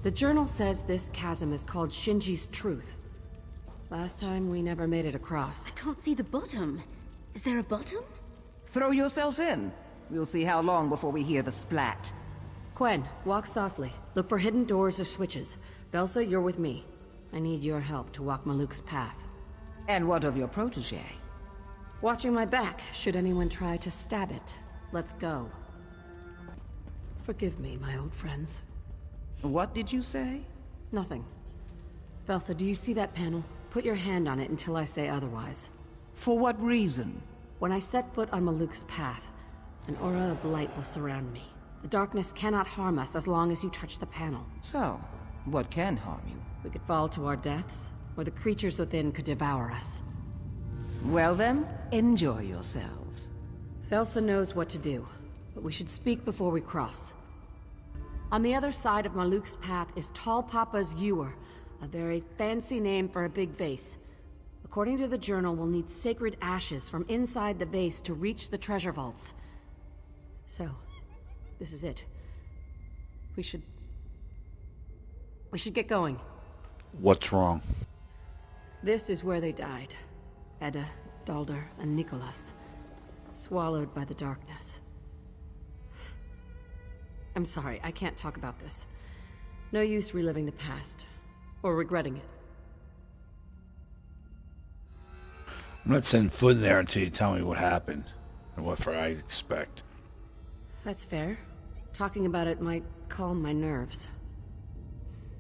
The journal says this chasm is called Shinji's Truth. Last time, we never made it across. I can't see the bottom. Is there a bottom? Throw yourself in. We'll see how long before we hear the splat. Quen, walk softly. Look for hidden doors or switches. Belsa, you're with me. I need your help to walk Maluk's path. And what of your protege? Watching my back, should anyone try to stab it. Let's go. Forgive me, my old friends. What did you say? Nothing. Belsa, do you see that panel? Put your hand on it until I say otherwise. For what reason? When I set foot on Maluk's path, an aura of light will surround me. The darkness cannot harm us as long as you touch the panel. So, what can harm you? We could fall to our deaths, or the creatures within could devour us. Well then, enjoy yourselves. Belsa knows what to do, but we should speak before we cross. On the other side of Maluk's path is Tall Papa's Ewer, a very fancy name for a big vase. According to the journal, we'll need sacred ashes from inside the vase to reach the treasure vaults. So, this is it. We should get going. What's wrong? This is where they died. Edda, Dalder, and Nicholas. Swallowed by the darkness. I'm sorry, I can't talk about this. No use reliving the past, or regretting it. I'm not setting foot in there until you tell me what happened and what I expect. That's fair. Talking about it might calm my nerves.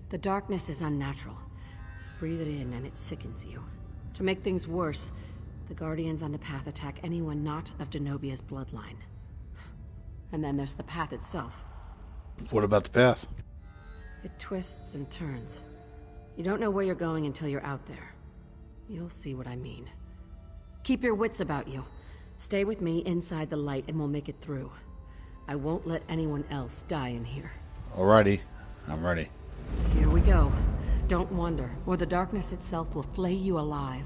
The darkness is unnatural. Breathe it in and it sickens you. To make things worse, the Guardians on the path attack anyone not of Denobia's bloodline. And then there's the path itself. What about the path? It twists and turns. You don't know where you're going until you're out there. You'll see what I mean. Keep your wits about you. Stay with me inside the light and we'll make it through. I won't let anyone else die in here. Alrighty, I'm ready. Here we go. Don't wander, or the darkness itself will flay you alive.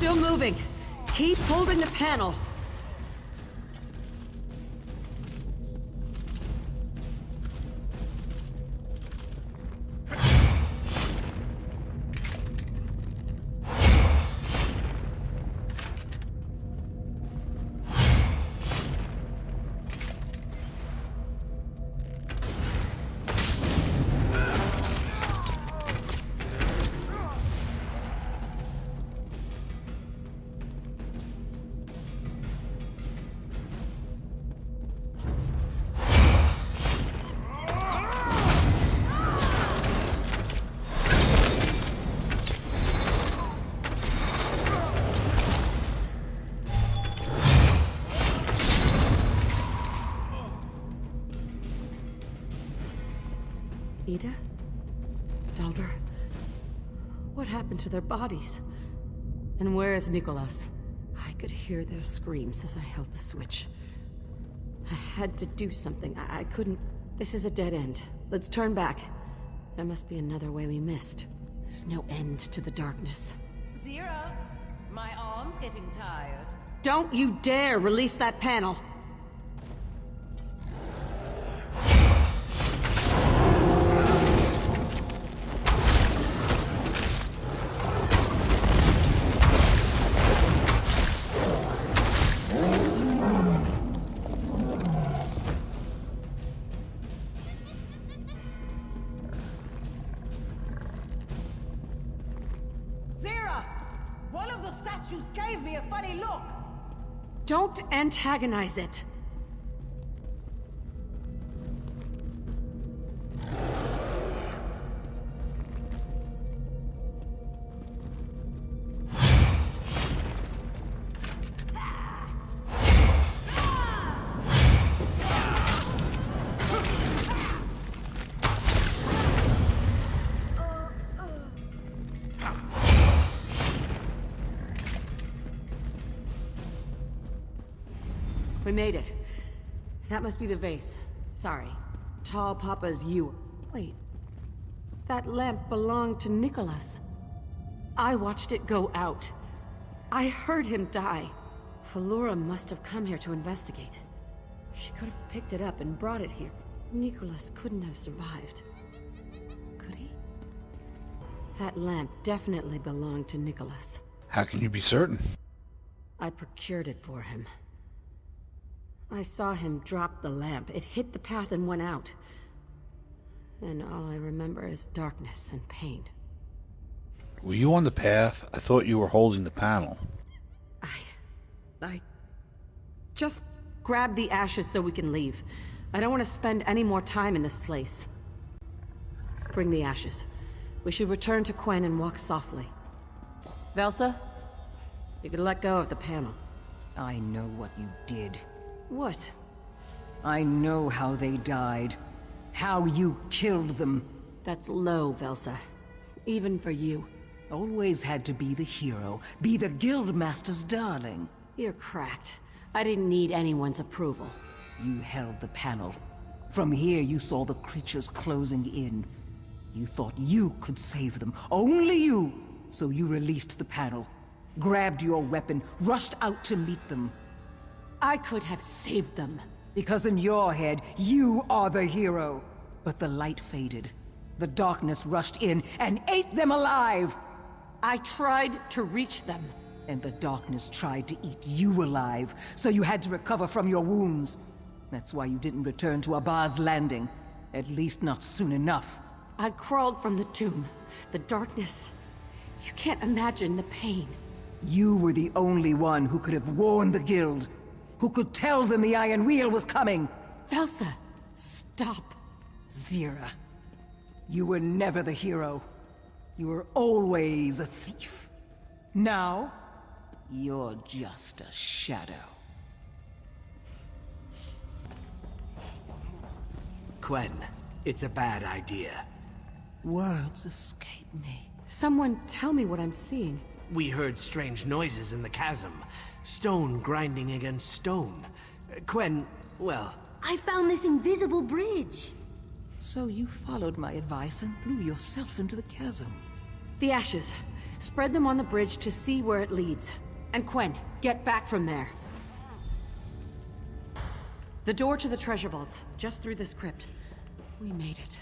Still moving. Keep holding the panel. Ida? Dalder? What happened to their bodies? And where is Nicholas? I could hear their screams as I held the switch. I had to do something. I couldn't... This is a dead end. Let's turn back. There must be another way we missed. There's no end to the darkness. Zira, my arm's getting tired. Don't you dare release that panel! One of the statues gave me a funny look! Don't antagonize it! We made it. That must be the vase. Sorry. Tall Papa's you. Wait. That lamp belonged to Nicholas. I watched it go out. I heard him die. Falura must have come here to investigate. She could have picked it up and brought it here. Nicholas couldn't have survived. Could he? That lamp definitely belonged to Nicholas. How can you be certain? I procured it for him. I saw him drop the lamp. It hit the path and went out. And all I remember is darkness and pain. Were you on the path? I thought you were holding the panel. I just grab the ashes so we can leave. I don't want to spend any more time in this place. Bring the ashes. We should return to Quen and walk softly. Velsa, you can let go of the panel. I know what you did. What? I know how they died. How you killed them. That's low, Velsa. Even for you. Always had to be the hero. Be the Guildmaster's darling. You're cracked. I didn't need anyone's approval. You held the panel. From here you saw the creatures closing in. You thought you could save them. Only you! So you released the panel. Grabbed your weapon, rushed out to meet them. I could have saved them. Because in your head, you are the hero. But the light faded. The darkness rushed in and ate them alive! I tried to reach them. And the darkness tried to eat you alive, so you had to recover from your wounds. That's why you didn't return to Abba's landing. At least not soon enough. I crawled from the tomb. The darkness. You can't imagine the pain. You were the only one who could have warned the Guild. Who could tell them the Iron Wheel was coming. Velsa, stop. Zira, you were never the hero. You were always a thief. Now, you're just a shadow. Quen, it's a bad idea. Words escape me. Someone tell me what I'm seeing. We heard strange noises in the chasm. Stone grinding against stone. Quen, well... I found this invisible bridge. So you followed my advice and blew yourself into the chasm. The ashes. Spread them on the bridge to see where it leads. And Quen, get back from there. The door to the treasure vaults, just through this crypt. We made it.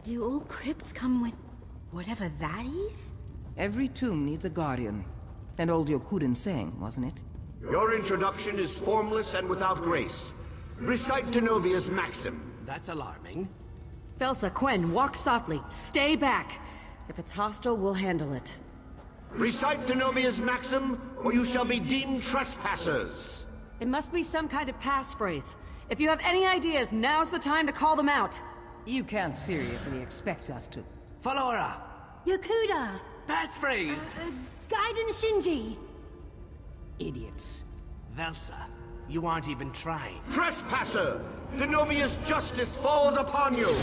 Do all crypts come with whatever that is? Every tomb needs a guardian. And old Yokuden saying, wasn't it? Your introduction is formless and without grace. Recite Denobia's maxim. That's alarming. Velsa, Quen, walk softly. Stay back. If it's hostile, we'll handle it. Recite Denobia's maxim, or you shall be deemed trespassers. It must be some kind of passphrase. If you have any ideas, now's the time to call them out. You can't seriously expect us to... Falora! Yokuda! Passphrase! Gaiden Shinji! Idiots. Velsa, you aren't even trying. Trespasser! Denobia's justice falls upon you!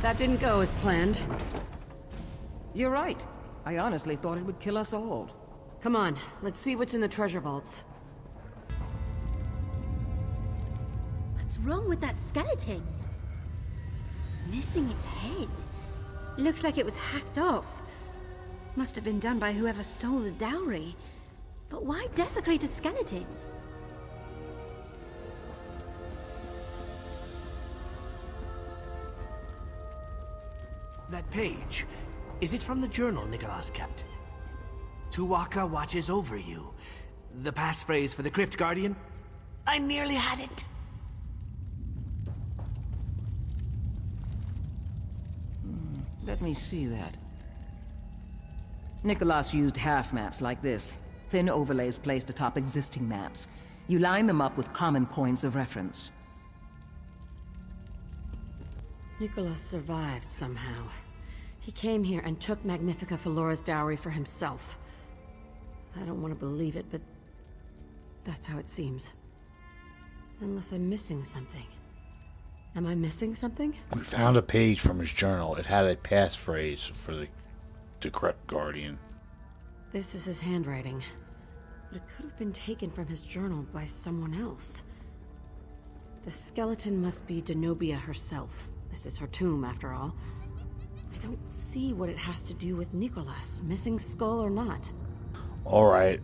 That didn't go as planned. You're right. I honestly thought it would kill us all. Come on, let's see what's in the treasure vaults. What's wrong with that skeleton? Missing its head. Looks like it was hacked off. Must have been done by whoever stole the dowry. But why desecrate a skeleton? That page, is it from the journal Nicholas kept? Tuwaka watches over you. The passphrase for the Crypt Guardian? I nearly had it! Let me see that. Nicholas used half maps like this. Thin overlays placed atop existing maps. You line them up with common points of reference. Nicholas survived somehow. He came here and took Magnifica Felora's dowry for himself. I don't want to believe it, but that's how it seems. Unless I'm missing something. Am I missing something? We found a page from his journal. It had a passphrase for the Crypt Guardian. This is his handwriting. But it could have been taken from his journal by someone else. The skeleton must be Denobia herself. This is her tomb, after all. I don't see what it has to do with Nicholas, missing skull or not. Alright.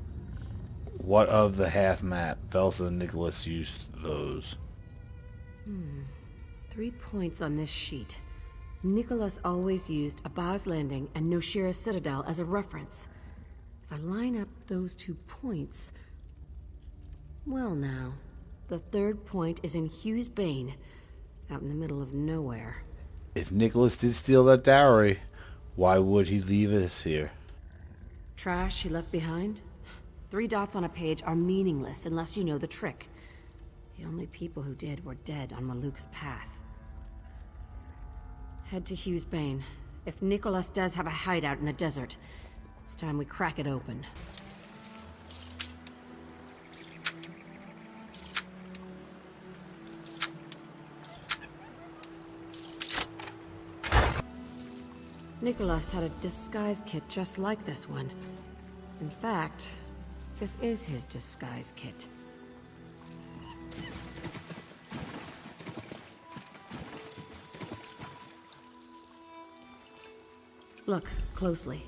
What of the half map? Velsa and Nicholas used those. 3 points on this sheet. Nicholas always used Abaz Landing and Noshira Citadel as a reference. If I line up those 2 points... Well now, the 3rd point is in Hughes Bane, out in the middle of nowhere. If Nicholas did steal that dowry, why would he leave us here? Trash he left behind? 3 dots on a page are meaningless unless you know the trick. The only people who did were dead on Maluk's path. Head to Hughes Bane. If Nicholas does have a hideout in the desert, it's time we crack it open. Nicholas had a disguise kit just like this one. In fact, this is his disguise kit. Look closely.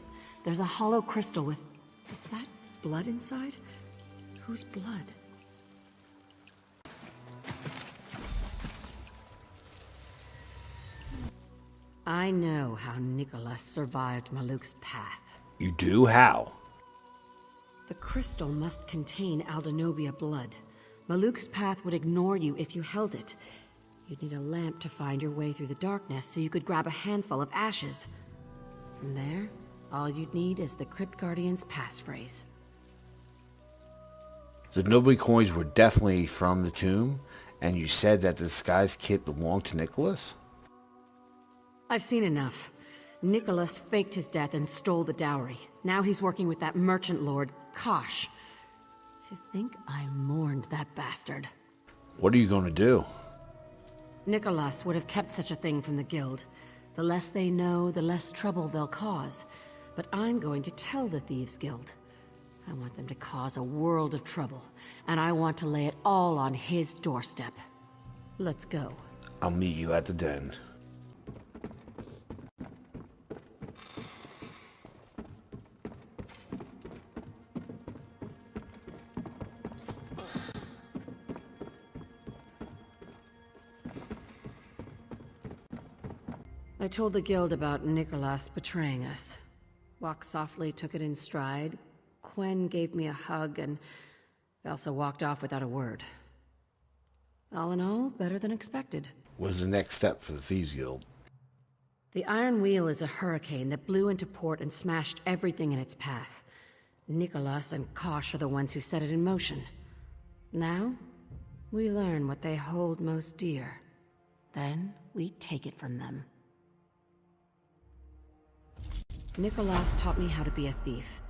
There's a hollow crystal with... Is that blood inside? Whose blood? I know how Nicholas survived Maluk's path. You do? How? The crystal must contain Aldenobia blood. Maluk's path would ignore you if you held it. You'd need a lamp to find your way through the darkness so you could grab a handful of ashes. From there, all you'd need is the Crypt Guardian's passphrase. The Nobly coins were definitely from the tomb, and you said that the disguise kit belonged to Nicholas? I've seen enough. Nicholas faked his death and stole the dowry. Now he's working with that merchant lord, Kosh. To think I mourned that bastard. What are you going to do? Nicholas would have kept such a thing from the guild. The less they know, the less trouble they'll cause. But I'm going to tell the Thieves Guild. I want them to cause a world of trouble, and I want to lay it all on his doorstep. Let's go. I'll meet you at the den. I told the guild about Nicholas betraying us. Walk Softly took it in stride. Quen gave me a hug, and Velsa walked off without a word. All in all, better than expected. What is the next step for the Thieves Guild? The Iron Wheel is a hurricane that blew into port and smashed everything in its path. Nicholas and Kosh are the ones who set it in motion. Now, we learn what they hold most dear. Then, we take it from them. Nicholas taught me how to be a thief.